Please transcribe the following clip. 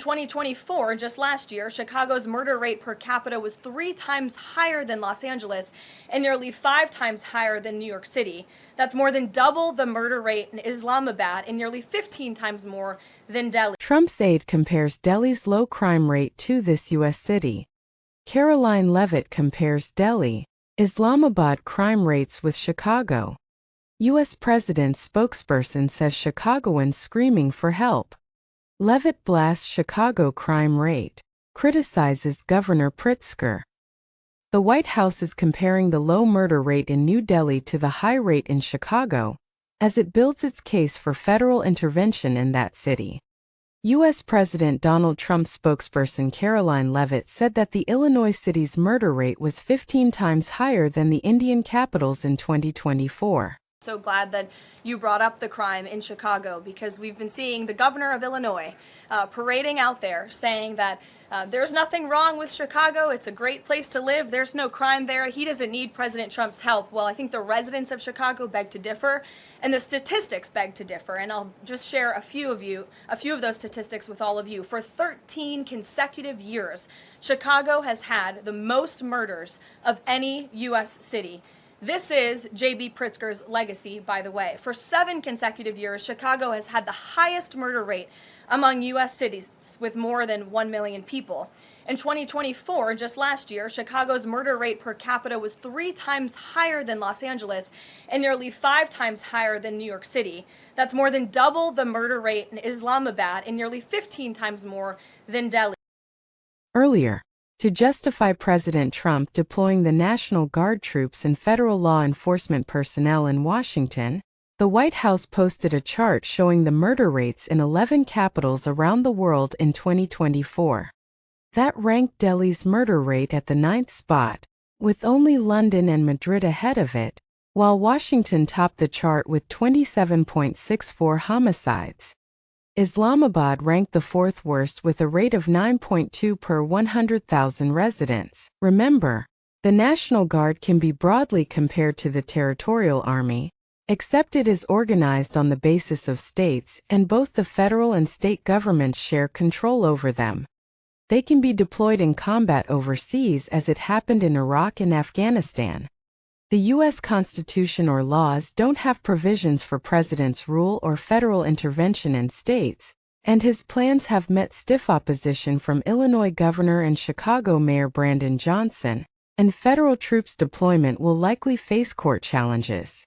2024, just last year, Chicago's murder rate per capita was 3 times higher than Los Angeles and nearly 5 times higher than New York City. That's more than double the murder rate in Islamabad and nearly 15 times more than Delhi. Trump's aide compares Delhi's low crime rate to this U.S. city. Karoline Leavitt compares Delhi, Islamabad crime rates with Chicago. U.S. President's spokesperson says Chicagoans screaming for help. Leavitt blasts Chicago crime rate, criticizes Governor Pritzker. The White House is comparing the low murder rate in New Delhi to the high rate in Chicago, as it builds its case for federal intervention in that city. U.S. President Donald Trump's spokesperson Karoline Leavitt said that the Illinois city's murder rate was 15 times higher than the Indian capital's in 2024. So glad that you brought up the crime in Chicago, because we've been seeing the governor of Illinois parading out there saying that there's nothing wrong with Chicago. It's a great place to live. There's no crime there. He doesn't need President Trump's help. Well, I think the residents of Chicago beg to differ, and the statistics beg to differ. And I'll just share a few of those statistics with all of you. For 13 consecutive years, Chicago has had the most murders of any U.S. city. This is J.B. Pritzker's legacy, by the way. For 7 consecutive years, Chicago has had the highest murder rate among U.S. cities with more than 1 million people. In 2024, just last year, Chicago's murder rate per capita was 3 times higher than Los Angeles and nearly 5 times higher than New York City. That's more than double the murder rate in Islamabad and nearly 15 times more than Delhi. Earlier, to justify President Trump deploying the National Guard troops and federal law enforcement personnel in Washington, the White House posted a chart showing the murder rates in 11 capitals around the world in 2024. That ranked Delhi's murder rate at the 9th spot, with only London and Madrid ahead of it, while Washington topped the chart with 27.64 homicides. Islamabad ranked the 4th worst with a rate of 9.2 per 100,000 residents. Remember, the National Guard can be broadly compared to the Territorial Army, except it is organized on the basis of states, and both the federal and state governments share control over them. They can be deployed in combat overseas, as it happened in Iraq and Afghanistan. The U.S. Constitution or laws don't have provisions for president's rule or federal intervention in states, and his plans have met stiff opposition from Illinois Governor and Chicago Mayor Brandon Johnson, and federal troops deployment will likely face court challenges.